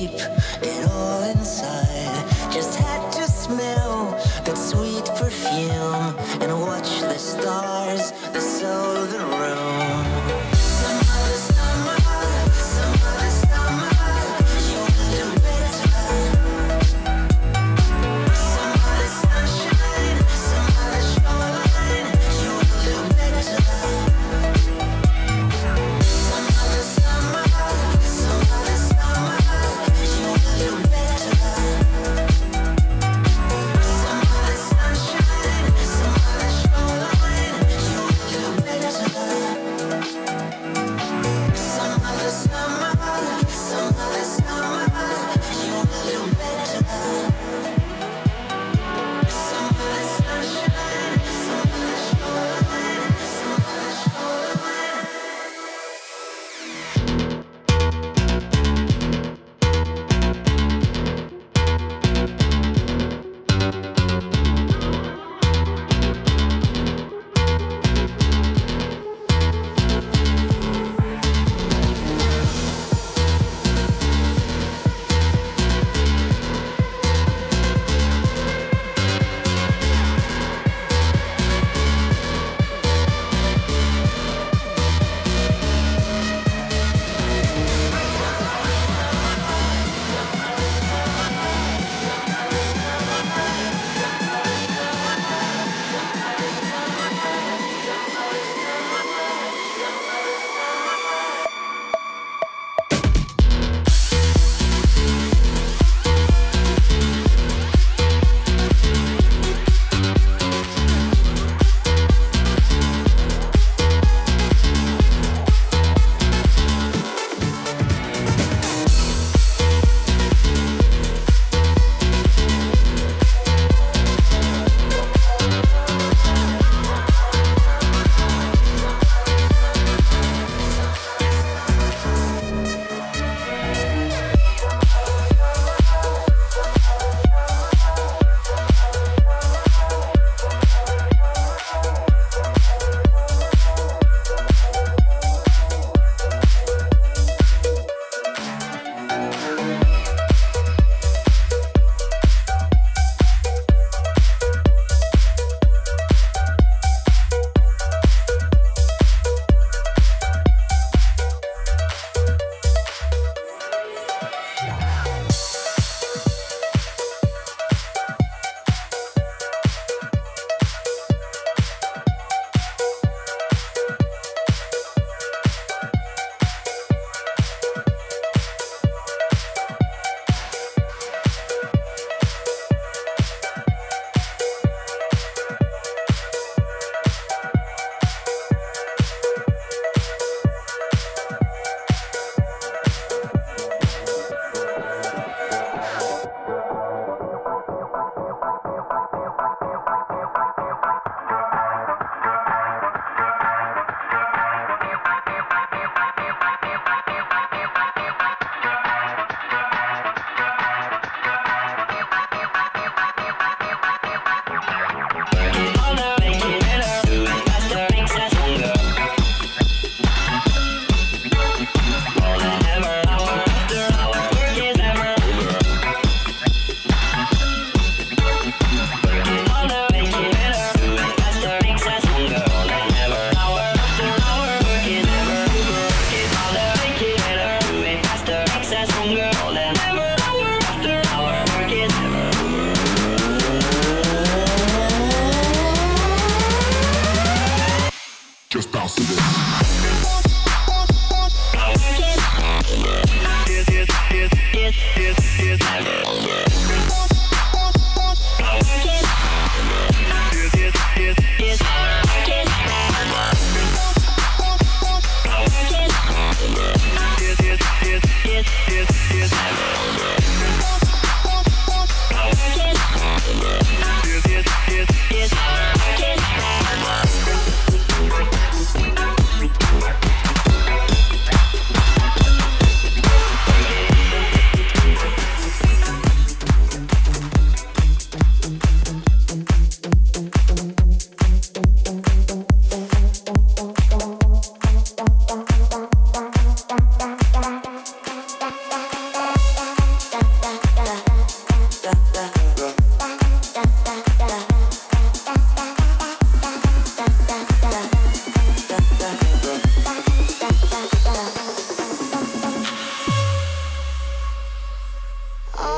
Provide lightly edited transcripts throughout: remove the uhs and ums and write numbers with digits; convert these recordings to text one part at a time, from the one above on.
keep it all inside. Just had to smell that sweet perfume and watch the stars that fill the room. Some other summer, you will do better. Some other sunshine, some other shoreline, you will do better. Some other summer, you will do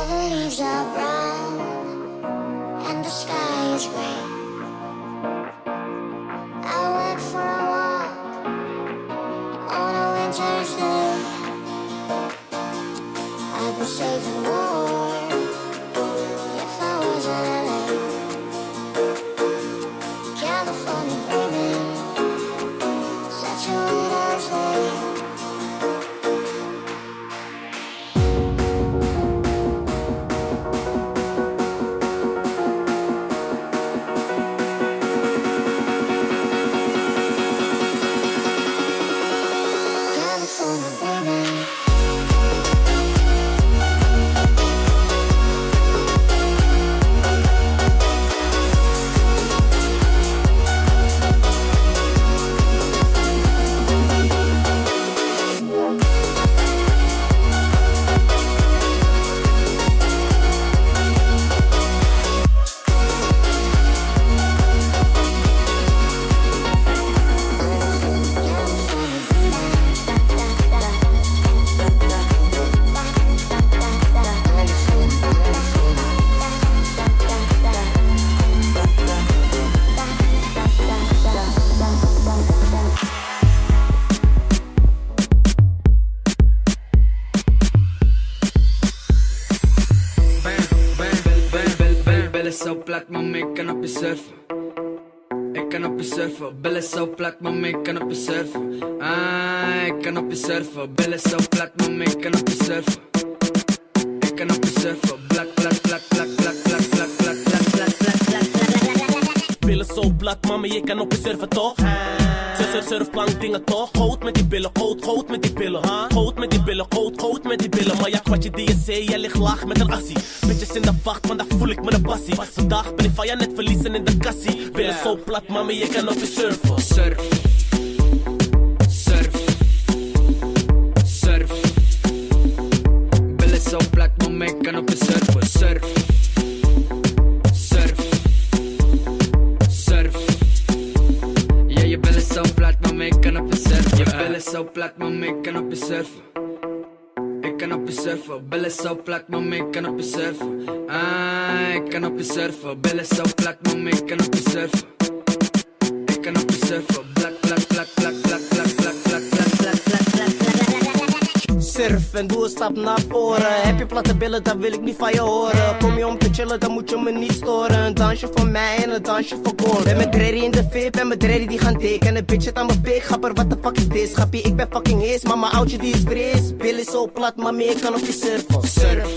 All the leaves are brown and the sky is gray. I went for a walk on a winter's day. I'd be safe and warm if I was in LA. California, baby, such a winter's day. Zo plat, mama, ik kan op je surfen. Ik kan op je surfen. Billen zo plat, mama, ik kan op je surfen. Ah, ik kan op je surfen. Billen zo plat, mama, ik kan op je surfen. Ik kan op je surfen. Blak, blak, blak, blak, blak, blak, blak, blak, blak, blak, blak, blak, blak. Billen zo plat, mama, je kan op je surfen toch? Surfplank dingen toch? Goud met die billen, goud met die billen. Goud met die billen, goud met die billen. Maar ja, kwartje die je zei, jij ligt laag met een assie. Bitches in de vacht, vandaag voel ik me een passie. Vandaag ben ik van je net verliezen in de kassie. Billen zo plat, mama, je kan op je surfen. Surf, surf, surf. Billen zo plat, mama, ik kan op je surfen. Surf, surf, surf. Ja, je billen zo plat, mama, ik kan op je surfen. Je billen zo plat, mama, ik kan op je surfen. Ik kan op je surfen, billen zo plat, mama, ik kan op je surfen. Ah, ik kan op je surfen, billen zo plat, mama, ik kan op je surfen. Ik kan op je surfen, blak, blak, blak, blak, blak, blak, blak, blak, blak, blak, blak, blak, blak. Surf en doe een stap naar voren. Heb je platte billen, dan wil ik niet van je horen. Kom je om te chillen, dan moet je me niet storen. Een dansje voor mij en een dansje voor gold. Ben met Dreddy in de VIP, ben met Dreddy die gaan tekenen. Bitch zit aan mijn pik, gapper, what the fuck is dit? Schappie, ik ben fucking hees, maar mijn oudje die is fris. Bill is zo plat, maar meer kan op je surfen. Surf,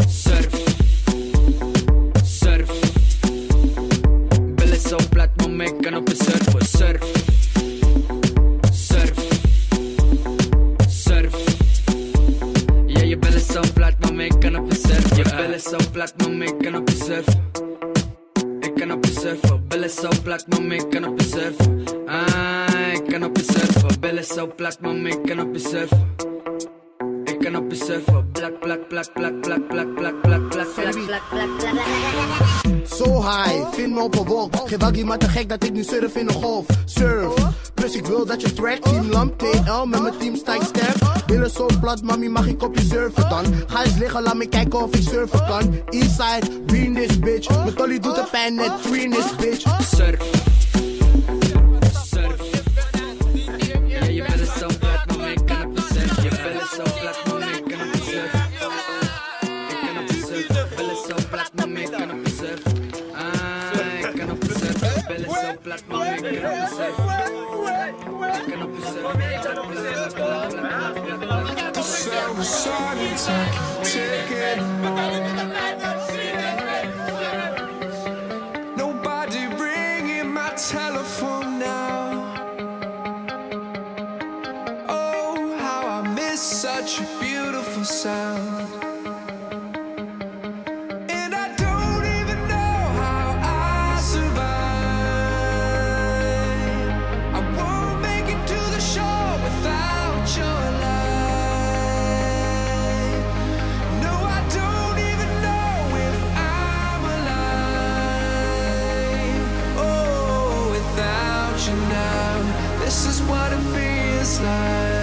surf, surf. Billen zo plat, mama, ik kan op je surfen. Surf, surf, surf. Ja, je billen zo plat, mama, ik kan op je surfen. Je billen zo plat, mama, ik kan op je surfen. Ik kan op je surfen, billen zo plat, mama, ik kan op je surfen. Ah, ik kan op je surfen, billen zo plat, mama, ik kan op je surfen. Ik kan op je surfen, blak, blak, blak, blak, blak, blak, blak, blak, blak, blak, blak, blak, blak. Zo high, vind me op een wolk. Geen waggie, maar te gek dat ik nu surf in een golf. Surf, plus ik wil dat je track. Team Lamp, TL, met mijn team sta ik sterk. Billen zo plat, mami, mag ik op je surfen dan? Ga eens liggen, laat me kijken of ik surfen kan. Eastside, we in this bitch. Mijn tolly doet de pijn net, free in this bitch. Surf, surf. Ja, je billen zo plat, mama, ik kan op je surfen. Je billen zo plat, mama, ik kan op je surfen. Ik kan op je surfen, billen zo plat, mama, ik kan op je surfen. Ah, ik kan op je surfen, billen zo plat, mama, ik kan op je surfen. Ik kan op je surfen, ik kan op je surfen. The sun was shining, so I can take it. Nobody ringing my telephone now. Oh, how I miss such a beautiful sound. And I don't even know how I survive. I won't make it to the shore without your light. No, I don't even know if I'm alive. Oh, without you now, this is what it feels like.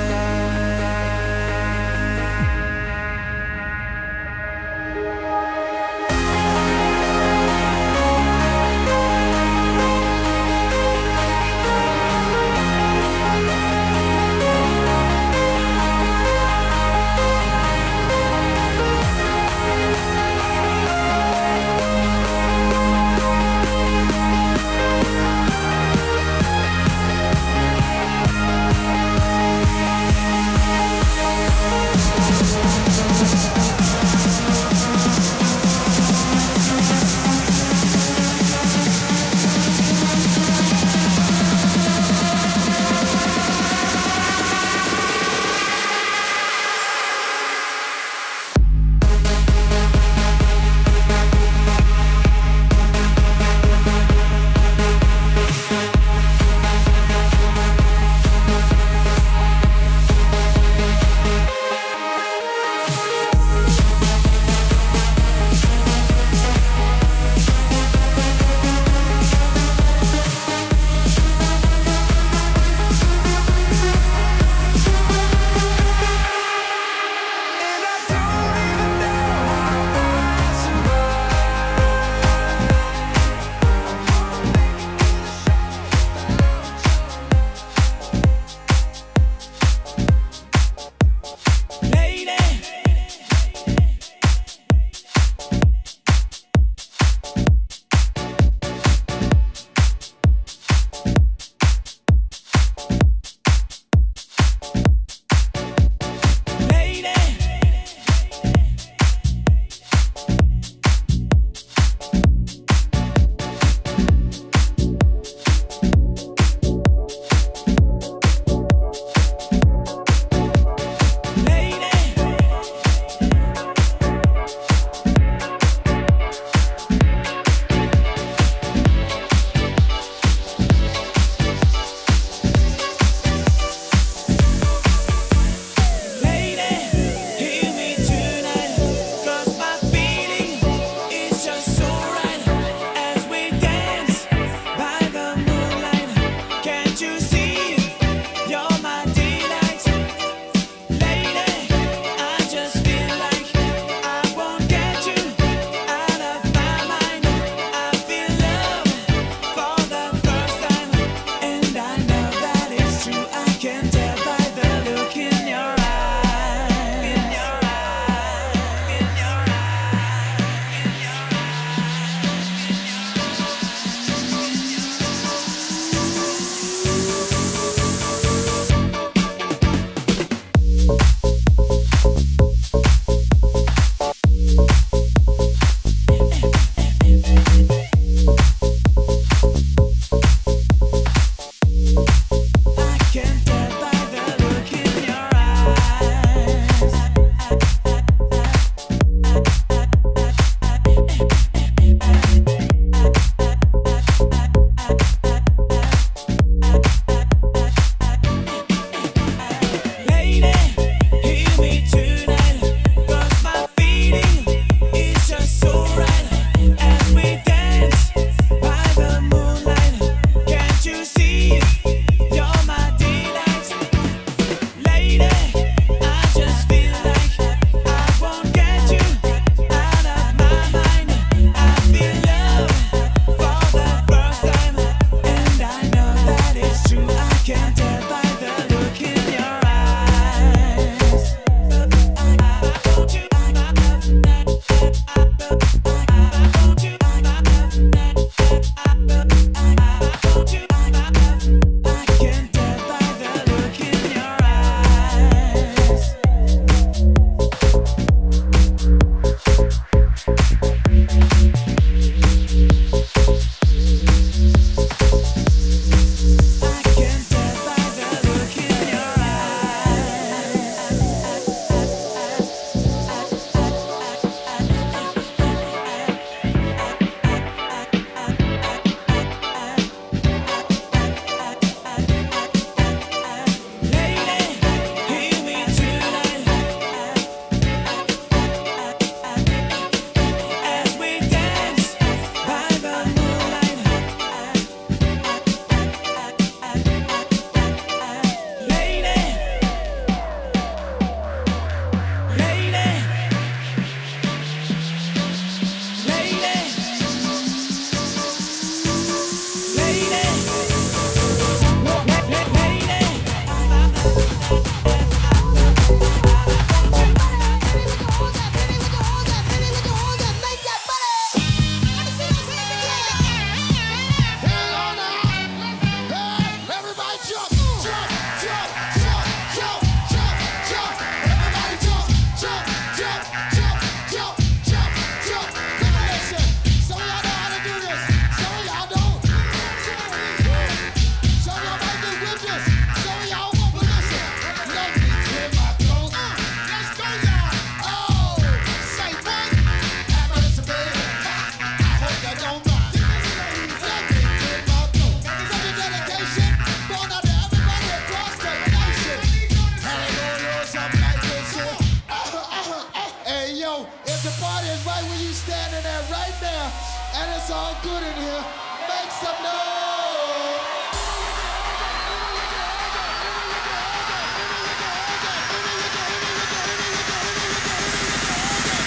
Yo, if the party is right where you standing there right now, and it's all good in here, make some noise.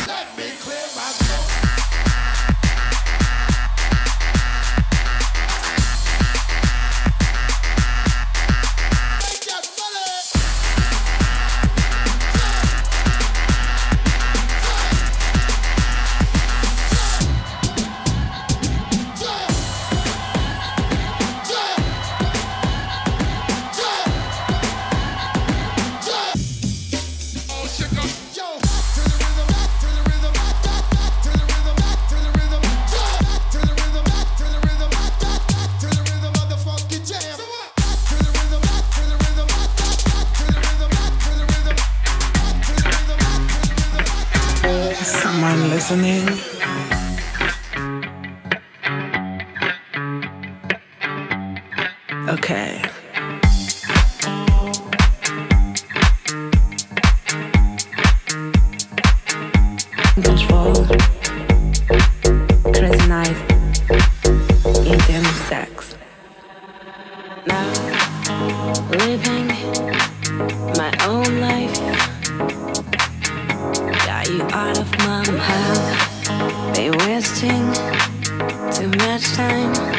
Let me clear my throat. Make that money. Someone listening? Okay. Control, crazy night, intense sex. Now, living my own life. Got you out of my mind. Been wasting too much time.